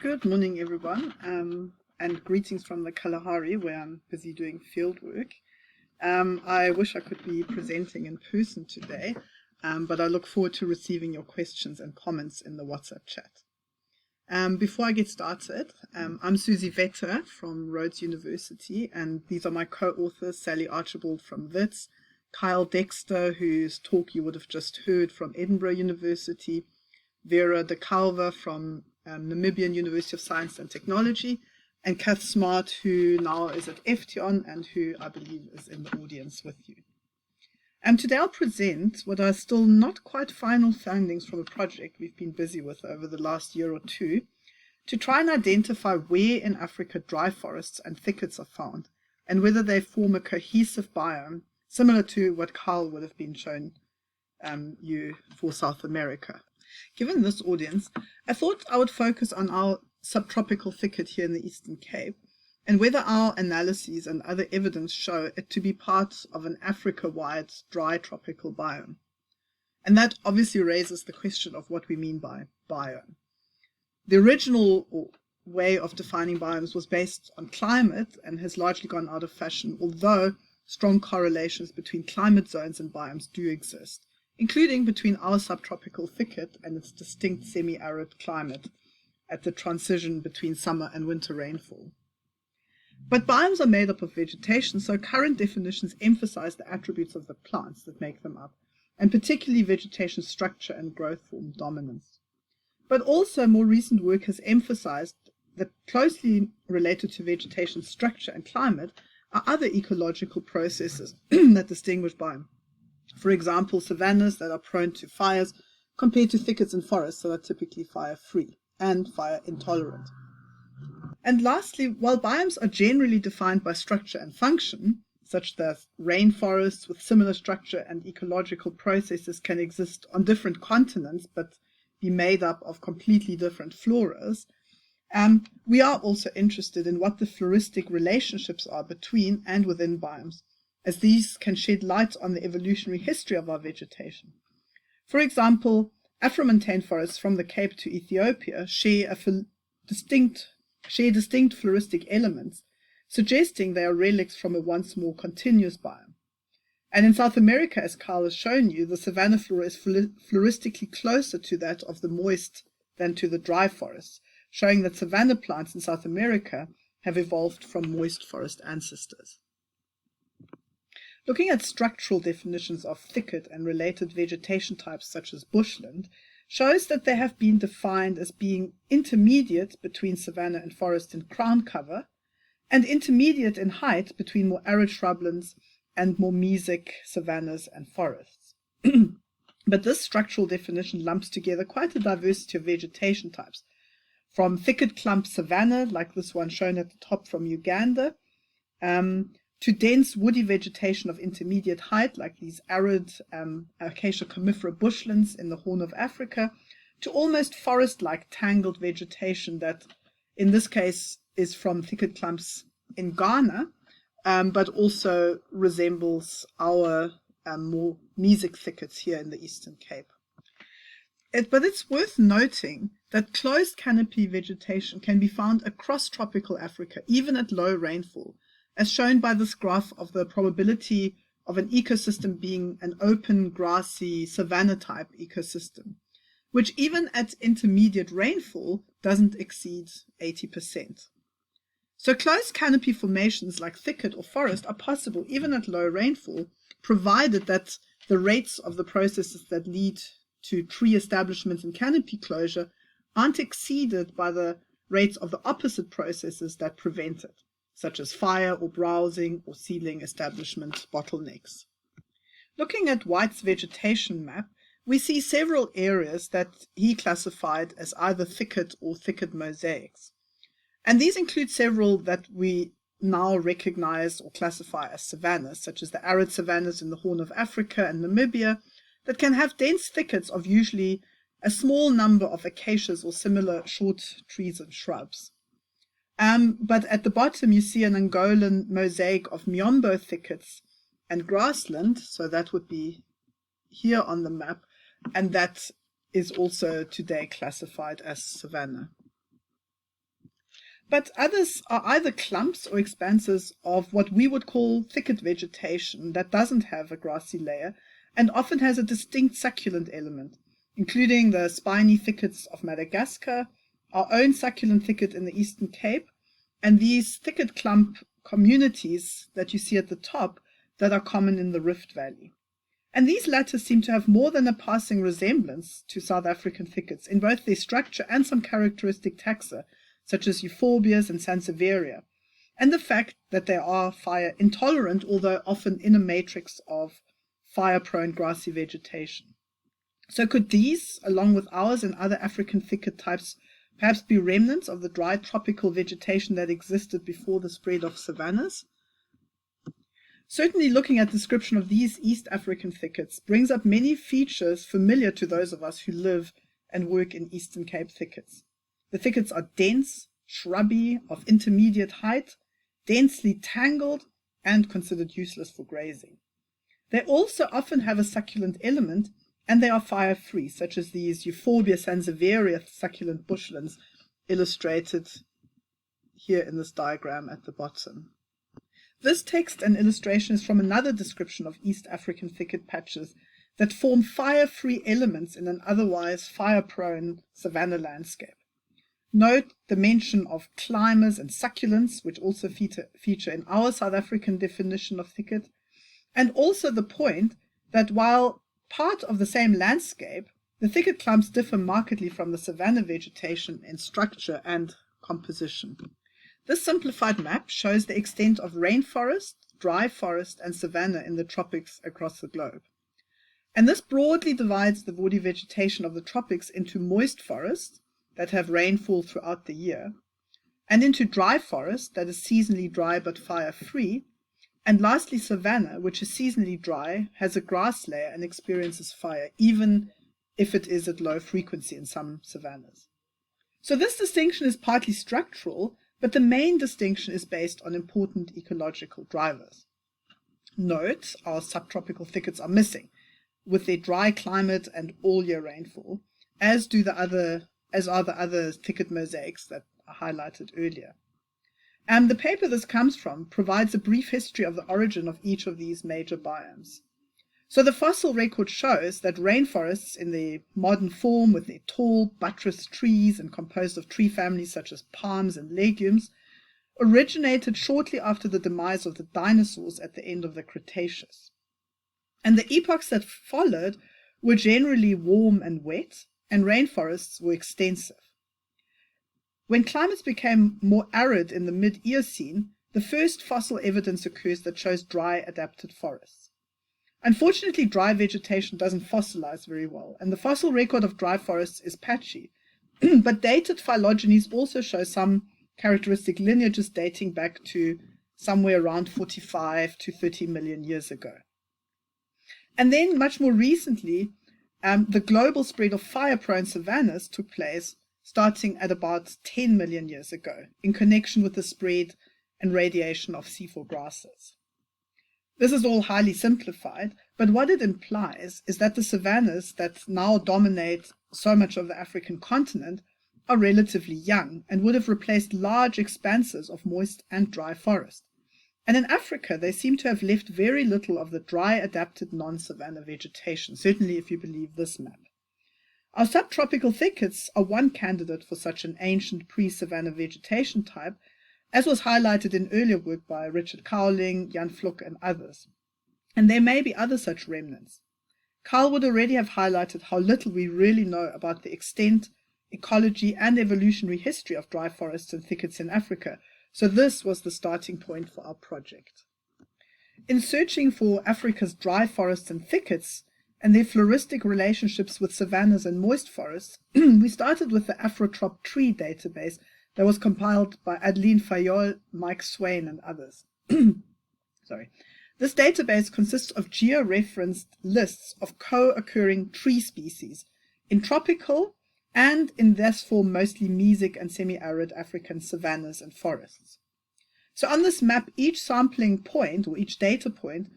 Good morning, everyone, and greetings from the Kalahari, where I'm busy doing field work. I wish I could be presenting in person today, but I look forward to receiving your questions and comments in the WhatsApp chat. Before I get started, I'm Susie Vetter from Rhodes University, and these are my co-authors, Sally Archibald from Wits, Kyle Dexter, whose talk you would have just heard from Edinburgh University, Vera De Calva from Namibian University of Science and Technology, and Kath Smart, who now is at FTON and who I believe is in the audience with you. Today I'll present what are still not quite final findings from a project we've been busy with over the last year or two to try and identify where in Africa dry forests and thickets are found and whether they form a cohesive biome similar to what Carl would have been shown you for South America. Given this audience, I thought I would focus on our subtropical thicket here in the Eastern Cape and whether our analyses and other evidence show it to be part of an Africa-wide dry tropical biome. And that obviously raises the question of what we mean by biome. The original way of defining biomes was based on climate and has largely gone out of fashion, although strong correlations between climate zones and biomes do exist, including between our subtropical thicket and its distinct semi-arid climate at the transition between summer and winter rainfall. But biomes are made up of vegetation, so current definitions emphasize the attributes of the plants that make them up, and particularly vegetation structure and growth form dominance. But also more recent work has emphasized that closely related to vegetation structure and climate are other ecological processes that distinguish biome. For example, savannas that are prone to fires compared to thickets and forests that are typically fire-free and fire-intolerant. And lastly, while biomes are generally defined by structure and function, such that rainforests with similar structure and ecological processes can exist on different continents but be made up of completely different floras, we are also interested in what the floristic relationships are between and within biomes, as these can shed light on the evolutionary history of our vegetation. For example, Afromontane forests from the Cape to Ethiopia share distinct floristic elements, suggesting they are relics from a once more continuous biome. And in South America, as Carl has shown you, the savanna flora is floristically closer to that of the moist than to the dry forests, showing that savanna plants in South America have evolved from moist forest ancestors. Looking at structural definitions of thicket and related vegetation types such as bushland shows that they have been defined as being intermediate between savanna and forest in crown cover and intermediate in height between more arid shrublands and more mesic savannas and forests. But this structural definition lumps together quite a diversity of vegetation types, from thicket clump savanna, like this one shown at the top from Uganda, to dense woody vegetation of intermediate height, like these arid acacia comifera bushlands in the Horn of Africa, to almost forest-like tangled vegetation that, in this case, is from thicket clumps in Ghana, but also resembles our more mesic thickets here in the Eastern Cape. But it's worth noting that closed canopy vegetation can be found across tropical Africa, even at low rainfall, as shown by this graph of the probability of an ecosystem being an open, grassy, savanna-type ecosystem, which even at intermediate rainfall doesn't exceed 80%. So closed canopy formations like thicket or forest are possible even at low rainfall, provided that the rates of the processes that lead to tree establishment and canopy closure aren't exceeded by the rates of the opposite processes that prevent it, such as fire or browsing or seedling establishment bottlenecks. Looking at White's vegetation map, we see several areas that he classified as either thicket or thicket mosaics. And these include several that we now recognize or classify as savannas, such as the arid savannas in the Horn of Africa and Namibia, that can have dense thickets of usually a small number of acacias or similar short trees and shrubs. But at the bottom you see an Angolan mosaic of Miombo thickets and grassland, so that would be here on the map, and that is also today classified as savanna. but others are either clumps or expanses of what we would call thicket vegetation that doesn't have a grassy layer and often has a distinct succulent element, including the spiny thickets of Madagascar, our own succulent thicket in the Eastern Cape, and these thicket clump communities that you see at the top that are common in the Rift Valley. And these latter seem to have more than a passing resemblance to South African thickets in both their structure and some characteristic taxa, such as euphorbias and sansevieria, and the fact that they are fire intolerant, although often in a matrix of fire-prone grassy vegetation. So could these, along with ours and other African thicket types, perhaps be remnants of the dry tropical vegetation that existed before the spread of savannas? Certainly looking at the description of these East African thickets brings up many features familiar to those of us who live and work in Eastern Cape thickets. The thickets are dense, shrubby, of intermediate height, densely tangled, and considered useless for grazing. They also often have a succulent element, and they are fire-free, such as these Euphorbia sansevieria succulent bushlands illustrated here in this diagram at the bottom. This text and illustration is from another description of East African thicket patches that form fire-free elements in an otherwise fire-prone savanna landscape. Note the mention of climbers and succulents, which also feature in our South African definition of thicket, and also the point that while part of the same landscape, the thicket clumps differ markedly from the savanna vegetation in structure and composition. This simplified map shows the extent of rainforest, dry forest, and savanna in the tropics across the globe. And this broadly divides the woody vegetation of the tropics into moist forests that have rainfall throughout the year, and into dry forest that is seasonally dry but fire-free, and lastly savanna, which is seasonally dry, has a grass layer, and experiences fire, even if it is at low frequency in some savannas. So this distinction is partly structural, but the main distinction is based on important ecological drivers. Note, our subtropical thickets are missing, with their dry climate and all-year rainfall, as are the other thicket mosaics that I highlighted earlier. And the paper this comes from provides a brief history of the origin of each of these major biomes. So the fossil record shows that rainforests in their modern form, with their tall, buttressed trees and composed of tree families such as palms and legumes, originated shortly after the demise of the dinosaurs at the end of the Cretaceous. And the epochs that followed were generally warm and wet, and rainforests were extensive. When climates became more arid in the mid-Eocene, the first fossil evidence occurs that shows dry adapted forests. Unfortunately, dry vegetation doesn't fossilize very well, and the fossil record of dry forests is patchy, but dated phylogenies also show some characteristic lineages dating back to somewhere around 45 to 30 million years ago. And then, much more recently, the global spread of fire-prone savannas took place starting at about 10 million years ago, in connection with the spread and radiation of C4 grasses. This is all highly simplified, but what it implies is that the savannas that now dominate so much of the African continent are relatively young and would have replaced large expanses of moist and dry forest. And in Africa, they seem to have left very little of the dry adapted non-savanna vegetation, certainly if you believe this map. Our subtropical thickets are one candidate for such an ancient pre-savanna vegetation type, as was highlighted in earlier work by Richard Cowling, Jan Vlok, and others. And there may be other such remnants. Carl would already have highlighted how little we really know about the extent, ecology, and evolutionary history of dry forests and thickets in Africa, so this was the starting point for our project. In searching for Africa's dry forests and thickets, and their floristic relationships with savannas and moist forests, we started with the Afrotrop tree database that was compiled by Adeline Fayol, Mike Swain, and others. This database consists of georeferenced lists of co-occurring tree species in tropical and in this form mostly mesic and semi-arid African savannas and forests. So on this map, each sampling point or each data point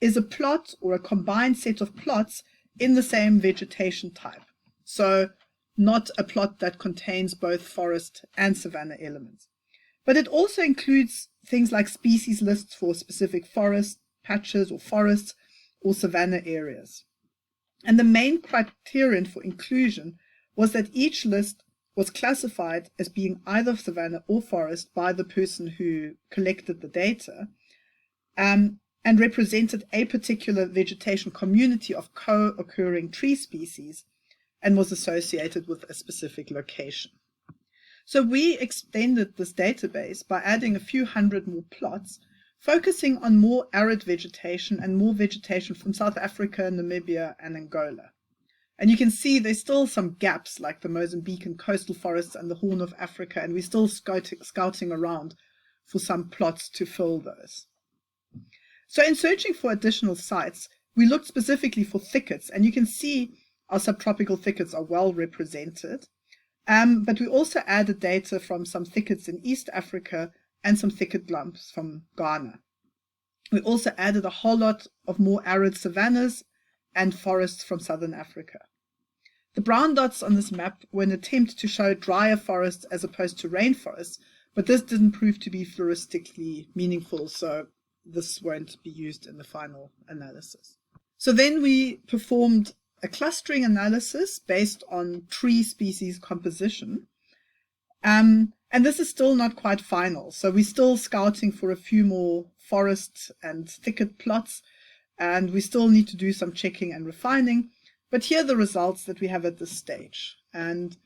is a plot or a combined set of plots in the same vegetation type. So not a plot that contains both forest and savanna elements. But it also includes things like species lists for specific forest patches or forests or savanna areas. And the main criterion for inclusion was that each list was classified as being either savanna or forest by the person who collected the data, and represented a particular vegetation community of co-occurring tree species and was associated with a specific location. So we extended this database by adding a few hundred more plots, focusing on more arid vegetation and more vegetation from South Africa, Namibia, and Angola. And you can see there's still some gaps like the Mozambican coastal forests and the Horn of Africa, and we're still scouting around for some plots to fill those. So in searching for additional sites, we looked specifically for thickets, and you can see our subtropical thickets are well represented. But we also added data from some thickets in East Africa and some thicket clumps from Ghana. We also added a whole lot of more arid savannas and forests from Southern Africa. The brown dots on this map were an attempt to show drier forests as opposed to rainforests, but this didn't prove to be floristically meaningful, so this won't be used in the final analysis. So then we performed a clustering analysis based on tree species composition. And this is still not quite final. So we're still scouting for a few more forest and thicket plots, and we still need to do some checking and refining. But here are the results that we have at this stage. And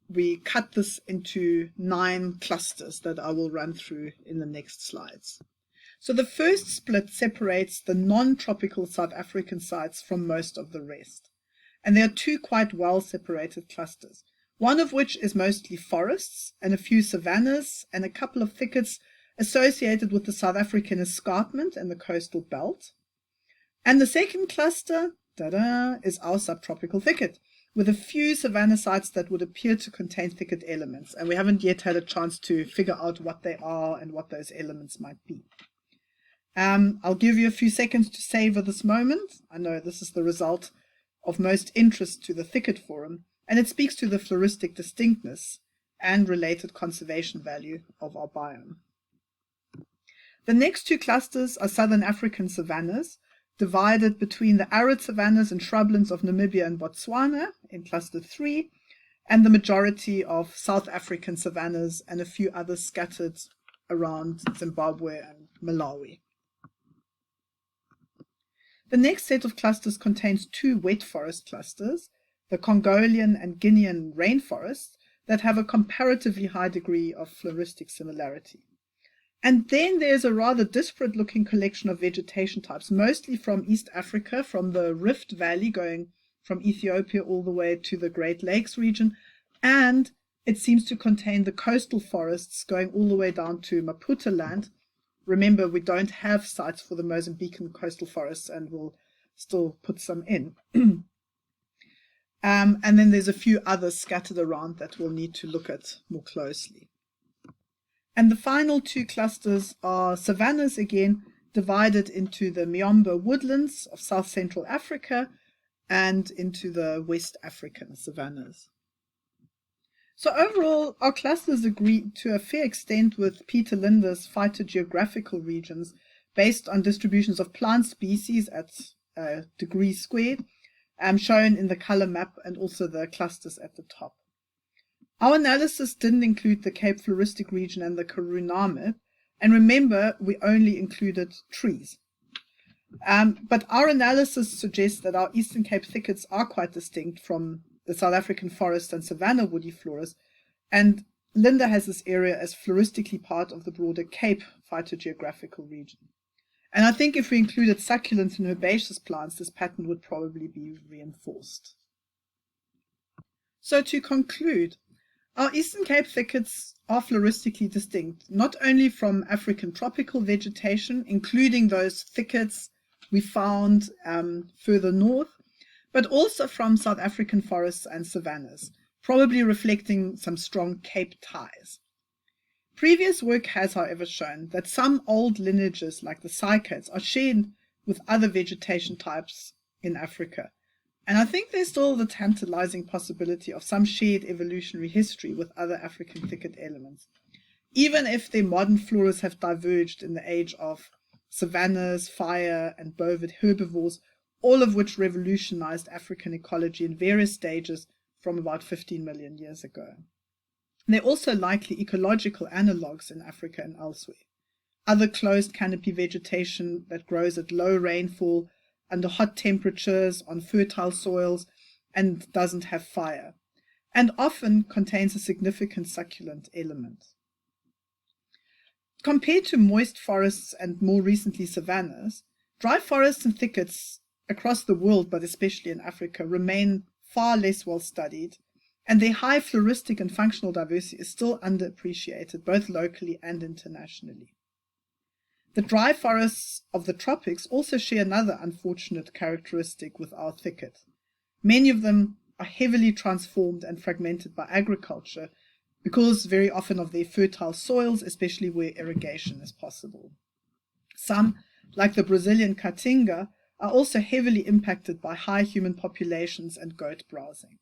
we cut this into 9 clusters that I will run through in the next slides. So the first split separates the non-tropical South African sites from most of the rest. And there are 2 quite well separated clusters, one of which is mostly forests and a few savannas and a couple of thickets associated with the South African escarpment and the coastal belt. And the second cluster, is our subtropical thicket, with a few savanna sites that would appear to contain thicket elements. And we haven't yet had a chance to figure out what they are and what those elements might be. I'll give you a few seconds to savor this moment. I know this is the result of most interest to the Thicket Forum, and it speaks to the floristic distinctness and related conservation value of our biome. The next 2 clusters are Southern African savannas, divided between the arid savannas and shrublands of Namibia and Botswana in cluster 3, and the majority of South African savannas and a few others scattered around Zimbabwe and Malawi. The next set of clusters contains 2 wet forest clusters, the Congolian and Guinean rainforests, that have a comparatively high degree of floristic similarity. And then there's a rather disparate looking collection of vegetation types, mostly from East Africa, from the Rift Valley going from Ethiopia all the way to the Great Lakes region, and it seems to contain the coastal forests going all the way down to Maputo land. Remember, we don't have sites for the Mozambican coastal forests, and we'll still put some in. And then there's a few others scattered around that we'll need to look at more closely. And the final 2 clusters are savannas again, divided into the Miombo woodlands of South Central Africa and into the West African savannas. So overall, our clusters agree to a fair extent with Peter Linder's phytogeographical regions based on distributions of plant species at degrees squared, shown in the color map and also the clusters at the top. Our analysis didn't include the Cape Floristic region and the Karoo Namib, and remember, we only included trees. But our analysis suggests that our Eastern Cape thickets are quite distinct from the South African forest and savanna woody floras, and Linder has this area as floristically part of the broader Cape phytogeographical region. And I think if we included succulents and herbaceous plants, this pattern would probably be reinforced. So to conclude, our Eastern Cape thickets are floristically distinct, not only from African tropical vegetation, including those thickets we found further north, but also from South African forests and savannas, probably reflecting some strong Cape ties. Previous work has, however, shown that some old lineages, like the cycads, are shared with other vegetation types in Africa. And I think there's still the tantalizing possibility of some shared evolutionary history with other African thicket elements. even if their modern floras have diverged in the age of savannas, fire, and bovid herbivores, all of which revolutionized African ecology in various stages from about 15 million years ago. And they're also likely ecological analogues in Africa and elsewhere. Other closed canopy vegetation that grows at low rainfall, under hot temperatures, on fertile soils, and doesn't have fire, and often contains a significant succulent element. Compared to moist forests and more recently savannas, dry forests and thickets across the world, but especially in Africa, remain far less well studied, and their high floristic and functional diversity is still underappreciated both locally and internationally. The dry forests of the tropics also share another unfortunate characteristic with our thicket. Many of them are heavily transformed and fragmented by agriculture because very often of their fertile soils, especially where irrigation is possible. Some, like the Brazilian caatinga, are also heavily impacted by high human populations and goat browsing.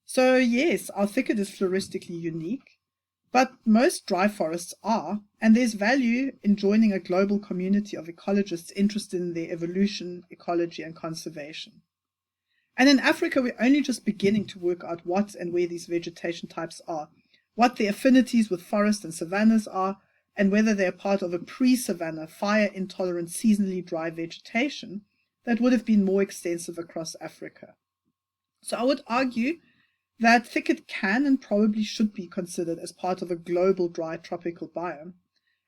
So yes, our thicket is floristically unique, but most dry forests are, and there's value in joining a global community of ecologists interested in their evolution, ecology, and conservation. And in Africa, we're only just beginning to work out what and where these vegetation types are, what their affinities with forests and savannas are, and whether they are part of a pre-savanna, fire-intolerant, seasonally dry vegetation that would have been more extensive across Africa. So I would argue that thicket can and probably should be considered as part of a global dry tropical biome,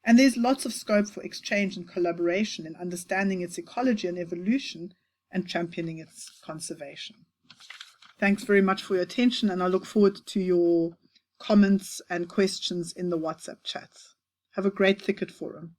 and there's lots of scope for exchange and collaboration in understanding its ecology and evolution and championing its conservation. Thanks very much for your attention, and I look forward to your comments and questions in the WhatsApp chat. Have a great Thicket Forum.